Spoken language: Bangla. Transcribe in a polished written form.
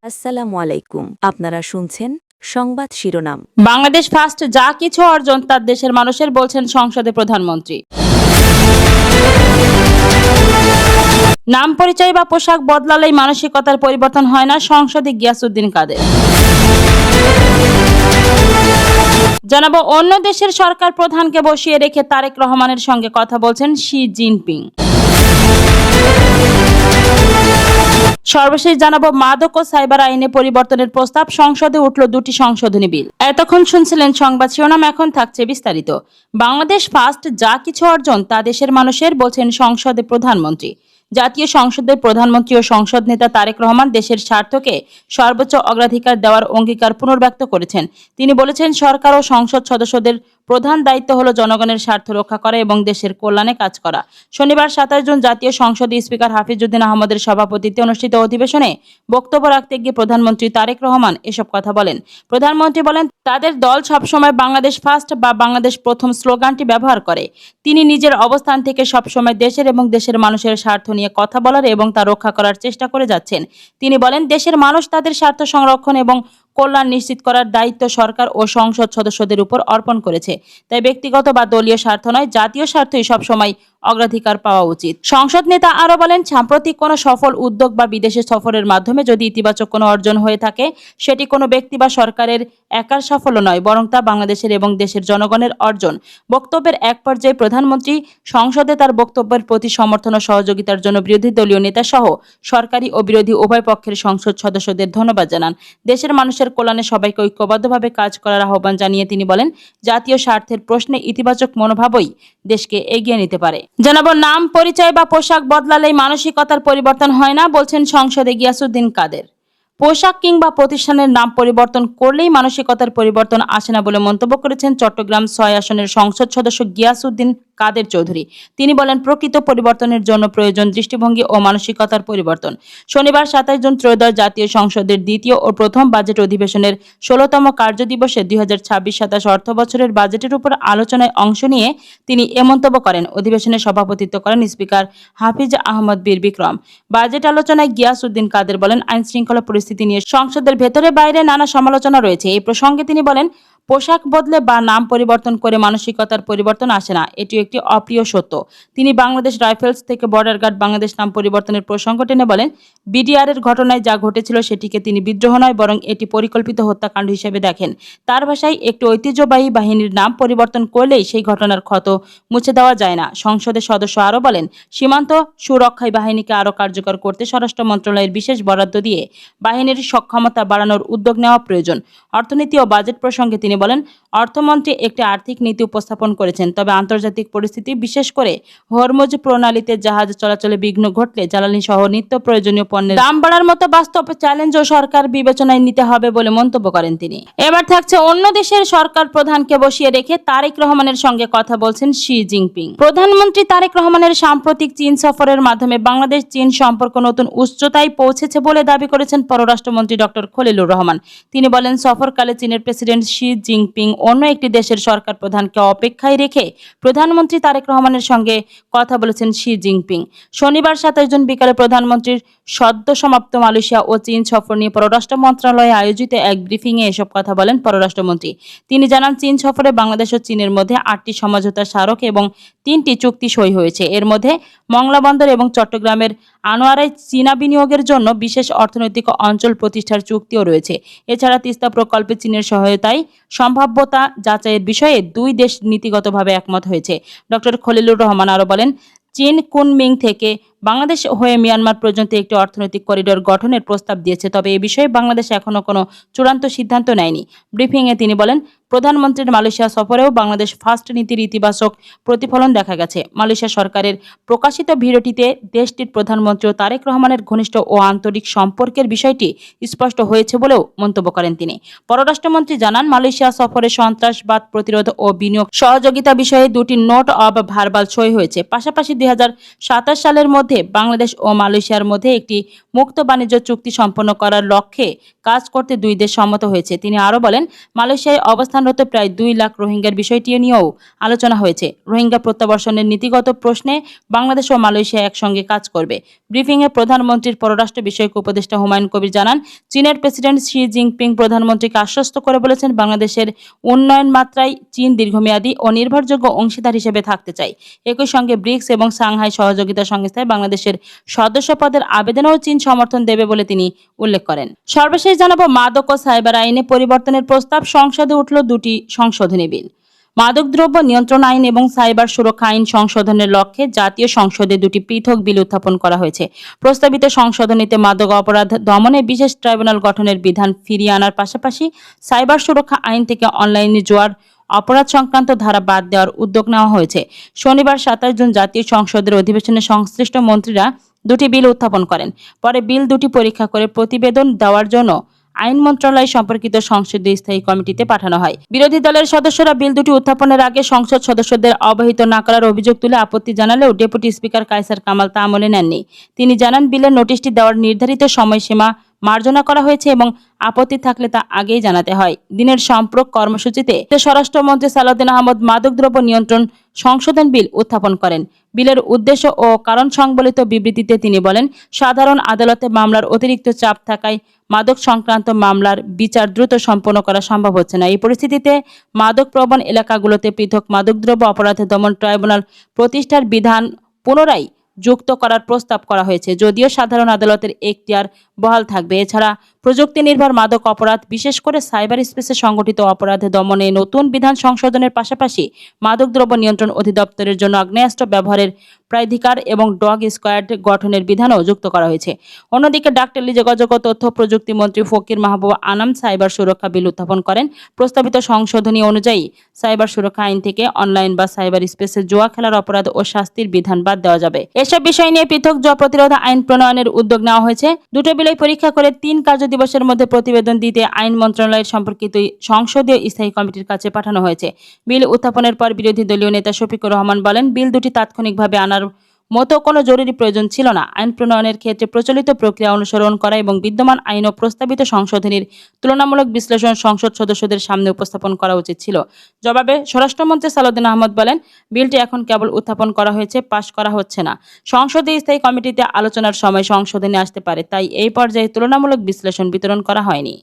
আসসালামু আলাইকুম। আপনারা শুনছেন সংবাদ শিরোনাম। বাংলাদেশ ফার্স্ট যা কিছু অর্জন তার দেশের মানুষের, বলছেন সংসদে প্রধানমন্ত্রী। নাম পরিচয় বা পোশাক বদলালেই মানসিকতার পরিবর্তন হয় না, সংসদে গিয়াসউদ্দিন কাদের। জানাবো, অন্য দেশের সরকার প্রধানকে বসিয়ে রেখে তারেক রহমানের সঙ্গে কথা বলছেন শি জিনপিং। সর্বশেষ জানাবো, মাদক ও সাইবার আইনে পরিবর্তনের প্রস্তাব, সংসদে উঠল দুটি সংশোধনী বিল। এতক্ষণ শুনছিলেন সংবাদ শিরোনাম, এখন থাকছে বিস্তারিত। বাংলাদেশ ফার্স্ট যা কিছু অর্জন তা দেশের মানুষের, বলছেন সংসদে প্রধানমন্ত্রী। জাতীয় সংসদের প্রধানমন্ত্রী ও সংসদ নেতা তারেক রহমান দেশের স্বার্থকে সর্বোচ্চ অগ্রাধিকার দেওয়ার অঙ্গীকার পুনর্ব্যক্ত করেছেন। তিনি বলেছেন, সরকার ও সংসদ সদস্যদের প্রধান দায়িত্ব হলো জনগণের স্বার্থ রক্ষা করা এবং দেশের কল্যাণে কাজ করা। শনিবার 27 জুন জাতীয় সংসদে স্পিকার হাফিজউদ্দিন আহমদের সভাপতিত্বে অনুষ্ঠিত অধিবেশনে বক্তব্য রাখতে গিয়ে প্রধানমন্ত্রী তারেক রহমান এসব কথা বলেন। প্রধানমন্ত্রী বলেন, তাদের দল সবসময় বাংলাদেশ ফার্স্ট বা বাংলাদেশ প্রথম স্লোগানটি ব্যবহার করে। তিনি নিজের অবস্থান থেকে সবসময় দেশের এবং দেশের মানুষের স্বার্থ নিয়ে কথা বলার এবং তা রক্ষা করার চেষ্টা করে যাচ্ছেন। তিনি বলেন, দেশের মানুষ তাদের স্বার্থ সংরক্ষণ এবং কল্যাণ নিশ্চিত করার দায়িত্ব সরকার ও সংসদ সদস্যদের উপর অর্পণ করেছে। তাই ব্যক্তিগত বা দলীয় স্বার্থ নয়, জাতীয় স্বার্থই সবসময় অগ্রাধিকার পাওয়া উচিত। সংসদ নেতা আরো বলেন, সাম্প্রতিক কোনো সফল উদ্যোগ বা বিদেশে সফরের মাধ্যমে যদি ইতিবাচক কোনো অর্জন হয়ে থাকে, সেটি কোনো ব্যক্তি বা সরকারের একার সাফল্য নয়, বরং তা বাংলাদেশের এবং দেশের জনগণের অর্জন। বক্তব্যের এক পর্যায়ে প্রধানমন্ত্রী সংসদে তার বক্তব্যের প্রতি সমর্থন ও সহযোগিতার জন্য বিরোধী দলীয় নেতা সহ সরকারি ও বিরোধী উভয় পক্ষের সংসদ সদস্যদের ধন্যবাদ জানান। দেশের মানুষের কল্যাণে সবাইকে ঐক্যবদ্ধভাবে কাজ করার আহ্বান জানিয়ে তিনি বলেন, জাতীয় স্বার্থের প্রশ্নে ইতিবাচক মনোভাবই দেশকে এগিয়ে নিতে পারে। জানাবো, নাম পরিচয় বা পোশাক বদলালেই মানসিকতার পরিবর্তন হয় না, বলছেন সংসদে গিয়াসউদ্দিন কাদের। পোশাক কিংবা প্রতিষ্ঠানের নাম পরিবর্তন করলেই মানসিকতার পরিবর্তন আসে না বলে মন্তব্য করেছেন চট্টগ্রাম 6 আসনের সংসদ সদস্য গিয়াসউদ্দিন কাদের চৌধুরী। তিনি বলেন, প্রকৃত পরিবর্তনের জন্য প্রয়োজন দৃষ্টিভঙ্গি ও মানসিকতার পরিবর্তন। শনিবার 27 জুন ত্রয়োদশ জাতীয় সংসদের দ্বিতীয় ও প্রথম বাজেট অধিবেশনের 16তম কার্যদিবসে 2026-27 অর্থ বছরের বাজেটের উপর আলোচনায় অংশ নিয়ে তিনি এ মন্তব্য করেন। অধিবেশনে সভাপতিত্ব করেন স্পিকার হাফিজ আহমদ বীর বিক্রম। বাজেট আলোচনায় গিয়াসউদ্দিন কাদের বলেন, আইন শৃঙ্খলা পরিস্থিতি নিয়ে সংসদের ভেতরে বাইরে নানা সমালোচনা রয়েছে। এই প্রসঙ্গে তিনি বলেন, পোশাক বদলে বা নাম পরিবর্তন করে মানসিকতার পরিবর্তন আসে না, এটি একটি অপ্রিয় সত্য। তিনি বাংলাদেশ রাইফেলস থেকে বর্ডার গার্ড বাংলাদেশ নাম পরিবর্তনের প্রসঙ্গ টেনে বলেন, বিডিআর এর ঘটনায় যা ঘটেছিল সেটিকে তিনি বিদ্রোহ নয় বরং এটি পরিকল্পিত হত্যাকাণ্ড হিসেবে দেখেন। তার ভাষায়, একটি ঐতিহ্যবাহী বাহিনীর নাম পরিবর্তন করলেই সেই ঘটনার ক্ষত মুছে দেওয়া যায় না। সংসদের সদস্য আরও বলেন, সীমান্ত সুরক্ষায় বাহিনীকে আরও কার্যকর করতে স্বরাষ্ট্র মন্ত্রণালয়ের বিশেষ বরাদ্দ দিয়ে বাহিনীর সক্ষমতা বাড়ানোর উদ্যোগ নেওয়া প্রয়োজন। অর্থনীতি ও বাজেট প্রসঙ্গে তিনি বলেন, অর্থমন্ত্রী একটি আর্থিক নীতি উপস্থাপন করেছেন, তবে আন্তর্জাতিক পরিস্থিতি বিশেষ করে হরমুজ প্রণালীতে জাহাজ চলাচলে বিঘ্ন ঘটলে জ্বালানি সহ নিত্য প্রয়োজনীয় পণ্যের দাম বাড়ার মতো বাস্তব চ্যালেঞ্জও সরকার বিবেচনায় নিতে হবে বলে মন্তব্য করেন তিনি। এবার থাকছে, অন্য দেশের সরকার প্রধানকে বসিয়ে রেখে তারেক রহমানের সঙ্গে কথা বলছেন শি জিনপিং। প্রধানমন্ত্রী তারেক রহমানের সাম্প্রতিক চীন সফরের মাধ্যমে বাংলাদেশ চীন সম্পর্ক নতুন উচ্চতায় পৌঁছেছে বলে দাবি করেছেন পররাষ্ট্রমন্ত্রী ডক্টর খলিলুর রহমান। তিনি বলেন, সফরকালে চীনের প্রেসিডেন্ট শি জিনপিং অন্য একটি দেশের সরকার প্রধানকে অপেক্ষায় রেখে প্রধানমন্ত্রী তারেক রহমানের সঙ্গে কথা বলেছেন শি জিনপিং। শনিবার 27 জুন বিকালে প্রধানমন্ত্রীর সদ্য সমাপ্ত মালয়েশিয়া ও চীন সফর নিয়ে পররাষ্ট্র মন্ত্রণালয়ে আয়োজিত এক ব্রিফিংয়ে এসব কথা বলেন পররাষ্ট্রমন্ত্রী। তিনি জানান, চীন সফরে বাংলাদেশ ও চীনের মধ্যে 8টি সমঝোতা স্মারক এবং 3টি চুক্তি সই হয়েছে। এর মধ্যে মংলা বন্দর এবং চট্টগ্রামের আনোয়ারায় চীনা বিনিয়োগের জন্য বিশেষ অর্থনৈতিক অঞ্চল প্রতিষ্ঠার চুক্তিও রয়েছে। এছাড়া তিস্তা প্রকল্পে চীনের সহায়তায় সম্ভাব্যতা যাচাইয়ের বিষয়ে দুই দেশ নীতিগতভাবে একমত হয়েছে। ডক্টর খলিলুর রহমান আরও বলেন, চীন কুনমিং থেকে বাংলাদেশ হয়ে মিয়ানমার পর্যন্ত একটি অর্থনৈতিক করিডোর গঠনের প্রস্তাব দিয়েছে, তবে এ বিষয়ে বাংলাদেশ এখনও কোনো চূড়ান্ত সিদ্ধান্ত নেয়নি। ব্রিফিংয়ে তিনি বলেন, প্রধানমন্ত্রীর মালয়েশিয়া সফরেও বাংলাদেশ ফার্স্ট নীতির ইতিবাচক প্রতিফলন দেখা গেছে। মালয়েশিয়া সরকারের প্রকাশিত ভিডিওটিতে দেশটির প্রধানমন্ত্রী ও তারেক রহমানের ঘনিষ্ঠ ও আন্তরিক সম্পর্কের বিষয়টি স্পষ্ট হয়েছে বলেও মন্তব্য করেন তিনি। পররাষ্ট্রমন্ত্রী জানান, মালয়েশিয়া সফরে সন্ত্রাসবাদ প্রতিরোধ ও বিনিয়োগ সহযোগিতা বিষয়ে দুটি নোট অব ভার্বাল সই হয়েছে। পাশাপাশি 2027 সালের মধ্যে মধ্যে বাংলাদেশ ও মালয়েশিয়ার মধ্যে একটি মুক্ত বাণিজ্য চুক্তি সম্পন্ন করার লক্ষ্যে কাজ করতে দুই দেশ সম্মত হয়েছে। তিনি আরও বলেন, মালয়েশিয়ায় অবস্থানরত প্রায় 2 লাখ রোহিঙ্গার বিষয়টি নিয়েও আলোচনা হয়েছে। রোহিঙ্গা প্রত্যাবর্তনের নীতিগত প্রশ্নে বাংলাদেশ ও মালয়েশিয়া একসঙ্গে কাজ করবে। ব্রিফিংয়ে প্রধানমন্ত্রীর পররাষ্ট্র বিষয়ক উপদেষ্টা হুমায়ুন কবির জানান, চীনের প্রেসিডেন্ট শি জিনপিং প্রধানমন্ত্রীকে আশ্বস্ত করে বলেছেন, বাংলাদেশের উন্নয়ন মাত্রায় চীন দীর্ঘমেয়াদী ও নির্ভরযোগ্য অংশীদার হিসেবে থাকতে চায়। একই সঙ্গে ব্রিক্স এবং সাংহাই সহযোগিতা সংস্থায় বাংলাদেশের সদস্যপদের আবেদনেও চীন সমর্থন দেবে বলে তিনি উল্লেখ করেন। সর্বশেষ জানাবো, মাদক ও সাইবার আইনে পরিবর্তনের প্রস্তাব, সংসদে উঠল 2টি সংশোধনী বিল। মাদকদ্রব্য নিয়ন্ত্রণ আইন এবং সাইবার সুরক্ষা আইন সংশোধনের লক্ষ্যে জাতীয় সংসদে 2টি পৃথক বিল উত্থাপন করা হয়েছে। প্রস্তাবিত সংশোধনীতে মাদক অপরাধ দমনে বিশেষ ট্রাইব্যুনাল গঠনের বিধান ফিরিয়ে আনার পাশাপাশি সাইবার সুরক্ষা আইন থেকে অনলাইনে জুয়ার অপরাধ সংক্রান্ত ধারা বাদ দেওয়ার উদ্যোগ নেওয়া হয়েছে। শনিবার 27 জুন জাতীয় সংসদের অধিবেশনে সংশ্লিষ্ট মন্ত্রীরা 2টি বিল উত্থাপন করেন। পরে বিল 2টি পরীক্ষা করে প্রতিবেদন দেওয়ার জন্য আইন মন্ত্রণালয় সম্পর্কিত সংসদীয় স্থায়ী কমিটিতে পাঠানো হয়। বিরোধী দলের সদস্যরা বিল 2টি উত্থাপনের আগে সংসদ সদস্যদের অবহিত না করার অভিযোগ তুলে আপত্তি জানালেও ডেপুটি স্পিকার কায়সার কামাল তা আমলে নেননি। তিনি জানান, বিলের নোটিশটি দেওয়ার নির্ধারিত সময়সীমা মার্জনা করা হয়েছে এবং আপত্তি থাকলে তা আগেই জানাতে হয়। দিনের সম্পর্ক কর্মসূচিতে স্বরাষ্ট্রমন্ত্রী সালাউদ্দিন আহমদ মাদকদ্রব্য নিয়ন্ত্রণ সংশোধন বিল উত্থাপন করেন। বিলের উদ্দেশ্য ও কারণ সংবলিত বিবৃতিতে তিনি বলেন, সাধারণ আদালতে মামলার অতিরিক্ত চাপ থাকায় মাদক সংক্রান্ত মামলার বিচার দ্রুত সম্পন্ন করা সম্ভব হচ্ছে না। এই পরিস্থিতিতে মাদক প্রবণ এলাকাগুলোতে পৃথক মাদকদ্রব্য অপরাধ দমন ট্রাইব্যুনাল প্রতিষ্ঠার বিধান পুনরায় যুক্ত করার প্রস্তাব করা হয়েছে, যদিও সাধারণ আদালতের এখতিয়ার বহাল থাকবে। এছাড়া প্রযুক্তি নির্ভর মাদক অপরাধ, বিশেষ করে সাইবার স্পেসে সংগঠিত অপরাধে দমনে নতুন বিধান সংশোধনের পাশাপাশি মাদকদ্রব্য নিয়ন্ত্রণ অধিদপ্তরের জন্য আগ্নেয়াস্ত্র ব্যবহারের প্রাধিকার এবং ডগ স্কোয়াড গঠনের বিধানও যুক্ত করা হয়েছে। অন্যদিকে ডাকটেলি যোগাযোগ ও তথ্য প্রযুক্তি মন্ত্রী ফকির মাহবুব আনাম সাইবার সুরক্ষা বিল উত্থাপন করেন। প্রস্তাবিত সংশোধনী অনুযায়ী সাইবার সুরক্ষা আইন থেকে অনলাইন বা সাইবার স্পেসে জুয়া খেলার অপরাধ ও শাস্তির বিধান বাদ দেওয়া যাবে। এসব বিষয় নিয়ে পৃথক জুয়া প্রতিরোধ আইন প্রণয়নের উদ্যোগ নেওয়া হয়েছে। 2টো বিলই পরীক্ষা করে 3 কার্যদিবসের মধ্যে প্রতিবেদন দিতে আইন মন্ত্রণালয়ের সম্পর্কিত সংসদীয় স্থায়ী কমিটির কাছে পাঠানো হয়েছে। বিল উত্থাপনের পর বিরোধী দলীয় নেতা শফিকুর রহমান বলেন, বিল 2টি তাৎক্ষণিকভাবে আনার মতো কোনো জরুরি প্রয়োজন ছিল না। আইন প্রণয়নের ক্ষেত্রে প্রচলিত প্রক্রিয়া অনুসরণ করা এবং বিদ্যমান আইন ও প্রস্তাবিত সংশোধনীর তুলনামূলক বিশ্লেষণ সংসদ সদস্যদের সামনে উপস্থাপন করা উচিত ছিল। জবাবে স্বরাষ্ট্রমন্ত্রী সালাউদ্দিন আহমদ বলেন, বিলটি এখন কেবল উত্থাপন করা হয়েছে, পাস করা হচ্ছে না। সংসদীয় স্থায়ী কমিটিতে আলোচনার সময় সংশোধনী আসতে পারে, তাই এই পর্যায়ে তুলনামূলক বিশ্লেষণ বিতরণ করা হয়নি।